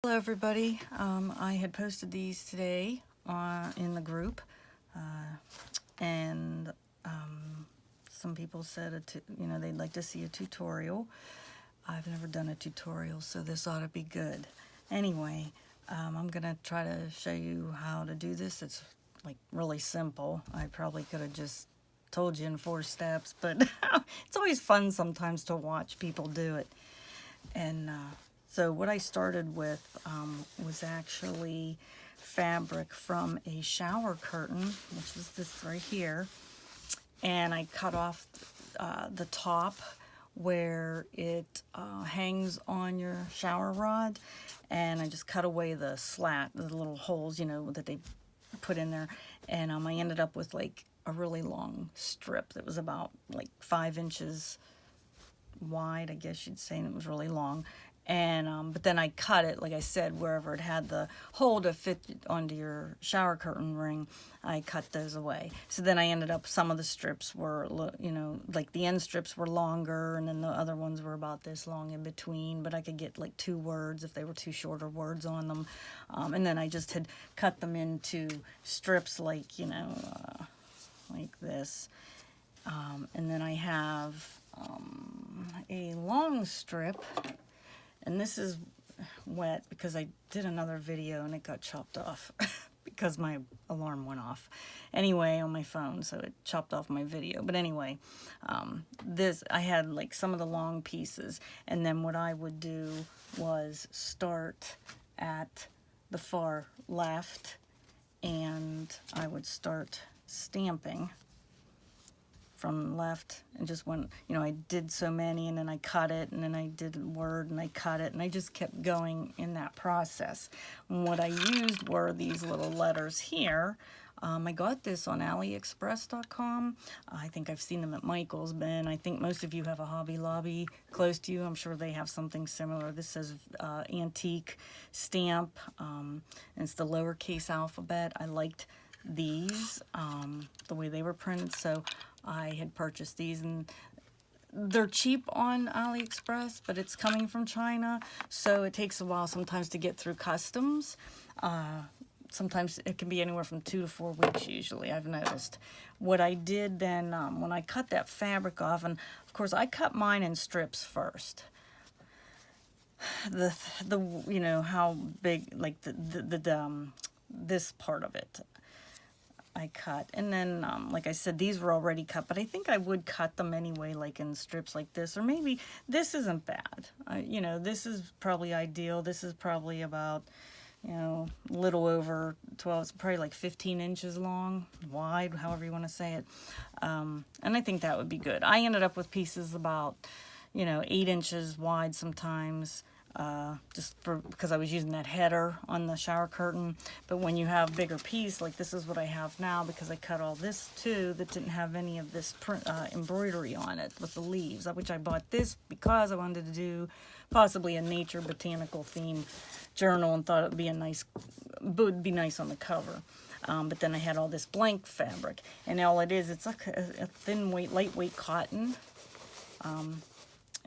Hello everybody. I had posted these today in the group, and some people said they'd like to see a tutorial. I've never done a tutorial, so this ought to be good. Anyway, I'm gonna try to show you how to do this. It's like really simple. I probably could have just told you in 4 steps, but it's always fun sometimes to watch people do it. And so what I started with was actually fabric from a shower curtain, which is this right here. And I cut off the top where it hangs on your shower rod. And I just cut away the slat, the little holes, that they put in there. And I ended up with like a really long strip that was about like 5 inches wide, I guess you'd say, and it was really long. And but then I cut it, like I said, wherever it had the hole to fit onto your shower curtain ring, I cut those away. So then I ended up, some of the strips were, like the end strips were longer, and then the other ones were about this long in between, but I could get like 2 words if they were 2 shorter words on them. And then I just had cut them into strips like, like this. And then I have a long strip, and this is wet because I did another video and it got chopped off because my alarm went off anyway on my phone, so it chopped off my video. But anyway, this, I had like some of the long pieces, and then what I would do was start at the far left, and I would start stamping from left, and just went, I did so many, and then I cut it, and then I did a word, and I cut it, and I just kept going in that process. And what I used were these little letters here. I got this on AliExpress.com. I think I've seen them at Michael's, and I think most of you have a Hobby Lobby close to you. I'm sure they have something similar. This says antique stamp, and it's the lowercase alphabet. I liked these, the way they were printed, so I had purchased these, and they're cheap on AliExpress, but it's coming from China, so it takes a while sometimes to get through customs. Sometimes it can be anywhere from 2 to 4 weeks usually, I've noticed. What I did then, when I cut that fabric off, and of course I cut mine in strips first. The how big, like this part of it I cut, and then like I said, these were already cut, but I think I would cut them anyway, like in strips like this, or maybe this isn't bad. This is probably ideal. This is probably about, a little over 12, it's probably like 15 inches long, wide, however you want to say it. And I think that would be good. I ended up with pieces about, 8 inches wide sometimes. Because I was using that header on the shower curtain. But when you have bigger piece, like this is what I have now, because I cut all this too, that didn't have any of this embroidery on it with the leaves, which I bought this because I wanted to do possibly a nature botanical theme journal, and thought it would be nice on the cover. But then I had all this blank fabric, and all it is, it's like a thin weight, lightweight cotton.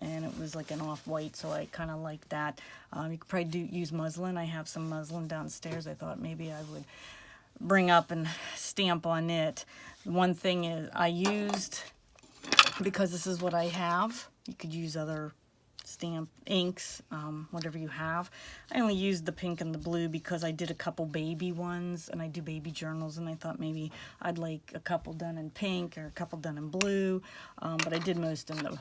And it was like an off-white, so I kind of like that. You could probably use muslin. I have some muslin downstairs. I thought maybe I would bring up and stamp on it. One thing is I used, because this is what I have, you could use other stamp inks, whatever you have. I only used the pink and the blue because I did a couple baby ones, and I do baby journals, and I thought maybe I'd like a couple done in pink or a couple done in blue, but I did most in the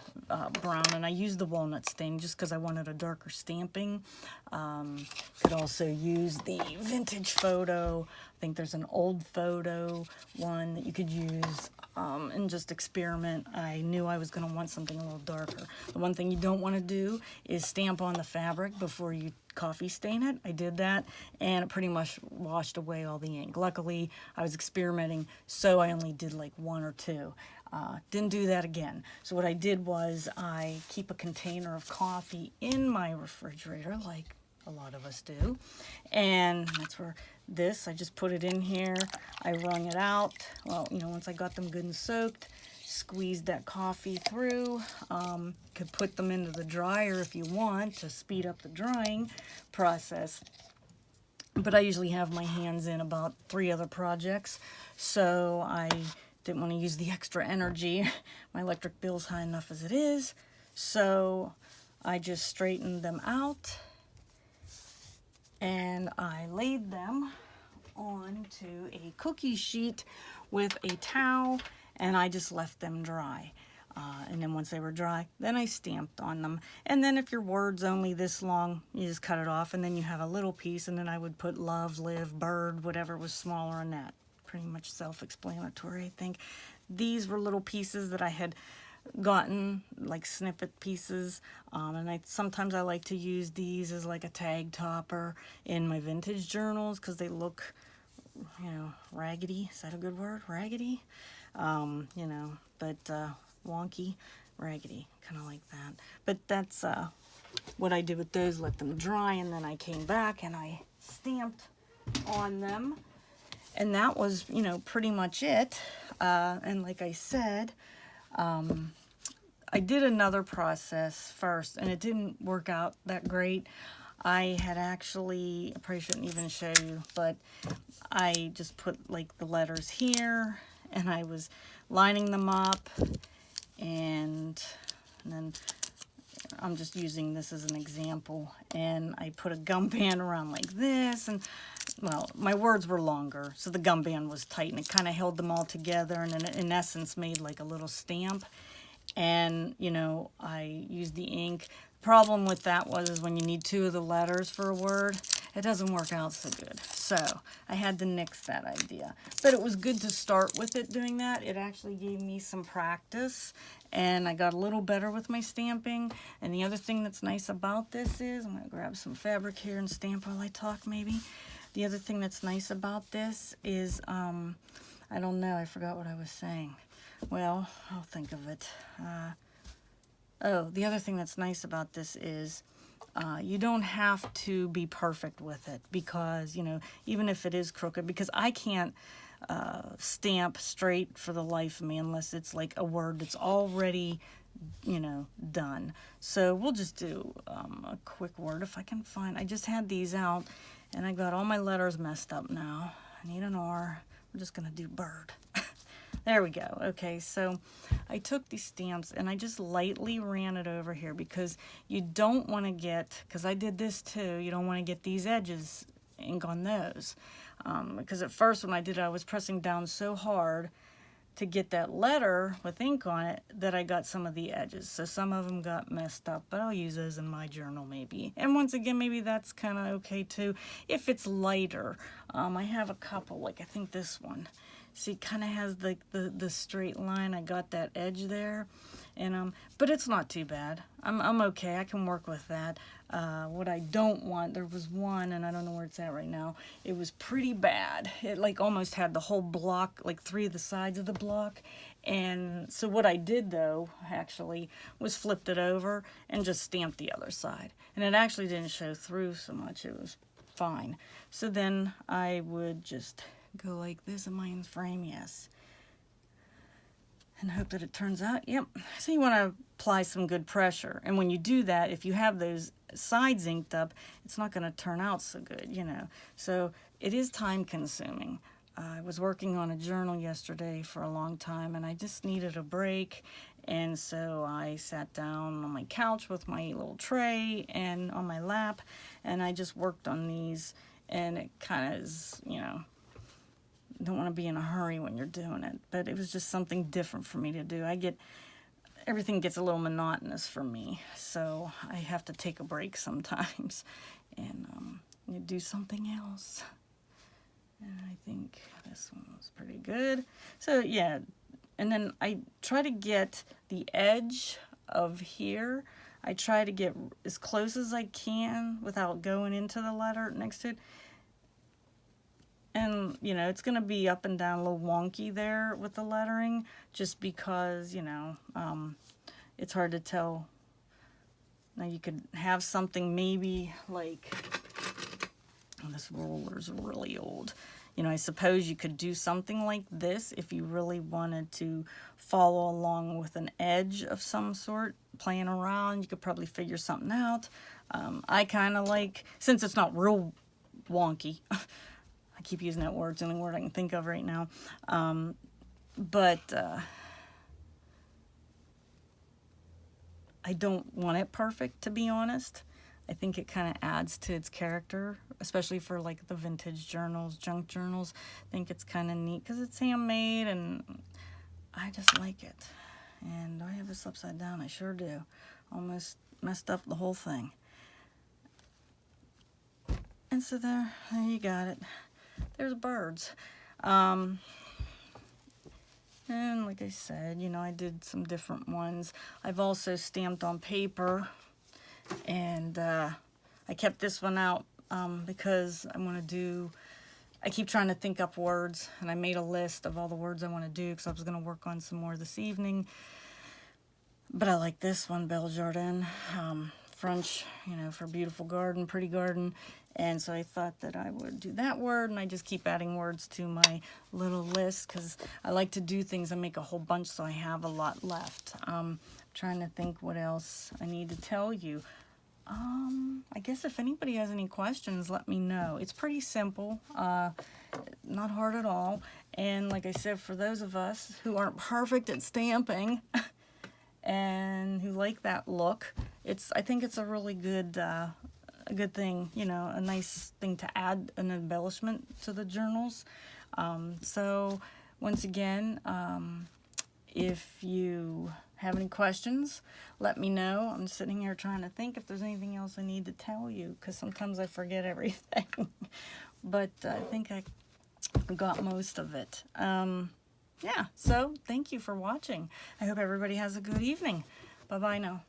brown, and I used the walnut stain just because I wanted a darker stamping. Could also use the vintage photo. I think there's an old photo one that you could use, and just experiment. I knew I was going to want something a little darker. The one thing you don't want to do is stamp on the fabric before you coffee stain it. I did that, and it pretty much washed away all the ink. Luckily, I was experimenting, so I only did like 1 or 2. Didn't do that again. So what I did was I keep a container of coffee in my refrigerator, like a lot of us do, and that's where I just put it in here. I wrung it out. Well, once I got them good and soaked, squeeze that coffee through. Could put them into the dryer if you want to speed up the drying process. But I usually have my hands in about 3 other projects, so I didn't want to use the extra energy. My electric bill's high enough as it is, so I just straightened them out and I laid them onto a cookie sheet with a towel, and I just left them dry. And then once they were dry, then I stamped on them. And then if your word's only this long, you just cut it off, and then you have a little piece, and then I would put love, live, bird, whatever was smaller on that. Pretty much self-explanatory, I think. These were little pieces that I had gotten, like snippet pieces, and sometimes I like to use these as like a tag topper in my vintage journals because they look, you know, raggedy. Is that a good word? Raggedy? You know, but wonky, raggedy, kind of like that. But that's what I did with those, let them dry, and then I came back and I stamped on them. And that was, you know, pretty much it. And like I said, I did another process first, and it didn't work out that great. I had actually, I probably shouldn't even show you, but I just put like the letters here, and I was lining them up, and then I'm just using this as an example, and I put a gum band around like this, and well, my words were longer, so the gum band was tight, and it kind of held them all together, and in essence made like a little stamp. And, you know, I used the ink. Problem with that was when you need 2 of the letters for a word, it doesn't work out so good. So I had to nix that idea. But it was good to start with it doing that. It actually gave me some practice, and I got a little better with my stamping. And the other thing that's nice about this is, I'm going to grab some fabric here and stamp while I talk maybe. The other thing that's nice about this is, I don't know, I forgot what I was saying. Well, I'll think of it. The other thing that's nice about this is you don't have to be perfect with it, because, you know, even if it is crooked, because I can't stamp straight for the life of me unless it's like a word that's already, you know, done. So we'll just do a quick word if I can find. I just had these out, and I got all my letters messed up now. I need an R. We're just going to do bird. There we go. Okay, so I took these stamps and I just lightly ran it over here, because you don't want to get, because I did this too, you don't want to get these edges ink on those. Because at first when I did it, I was pressing down so hard to get that letter with ink on it that I got some of the edges. So some of them got messed up, but I'll use those in my journal maybe. And once again, maybe that's kind of okay too. If it's lighter, I have a couple, like I think this one. See, it kind of has the straight line. I got that edge there, and but it's not too bad. I'm okay. I can work with that. What I don't want, there was one, and I don't know where it's at right now. It was pretty bad. It like almost had the whole block, like 3 of the sides of the block. And so what I did though, actually, was flipped it over and just stamped the other side. And it actually didn't show through so much. It was fine. So then I would just go like this. Am I in frame? Yes. And hope that it turns out. Yep. So you want to apply some good pressure. And when you do that, if you have those sides inked up, it's not going to turn out so good, you know. So it is time consuming. I was working on a journal yesterday for a long time, and I just needed a break. And so I sat down on my couch with my little tray and on my lap, and I just worked on these. And it kind of is, you know, don't want to be in a hurry when you're doing it, but it was just something different for me to do. Everything gets a little monotonous for me, so I have to take a break sometimes and you do something else. And I think this one was pretty good. So yeah, and then I try to get the edge of here. I try to get as close as I can without going into the letter next to it. And, you know, it's going to be up and down a little wonky there with the lettering, just because, you know, it's hard to tell. Now you could have something maybe like, oh, this roller's really old. You know, I suppose you could do something like this if you really wanted to follow along with an edge of some sort, playing around. You could probably figure something out. I kind of like, since it's not real wonky, I keep using that word, it's the only word I can think of right now, but I don't want it perfect, to be honest. I think it kind of adds to its character, especially for like the vintage journals, junk journals. I think it's kind of neat because it's handmade, and I just like it. And do I have this upside down? I sure do. Almost messed up the whole thing. And so there you got it. There's birds. And like I said, you know, I did some different ones. I've also stamped on paper, and I kept this one out because I keep trying to think up words, and I made a list of all the words I want to do because I was going to work on some more this evening. But I like this one, Belle Jardin, French, you know, for beautiful garden, pretty garden. And so I thought that I would do that word, and I just keep adding words to my little list because I like to do things and make a whole bunch so I have a lot left. Trying to think what else I need to tell you. I guess if anybody has any questions, let me know. It's pretty simple, not hard at all. And like I said, for those of us who aren't perfect at stamping and who like that look, I think it's a really good a good thing, you know, a nice thing to add an embellishment to the journals. So once again, if you have any questions, let me know. I'm sitting here trying to think if there's anything else I need to tell you, because sometimes I forget everything. But I think I got most of it. Yeah, so thank you for watching. I hope everybody has a good evening. Bye-bye now.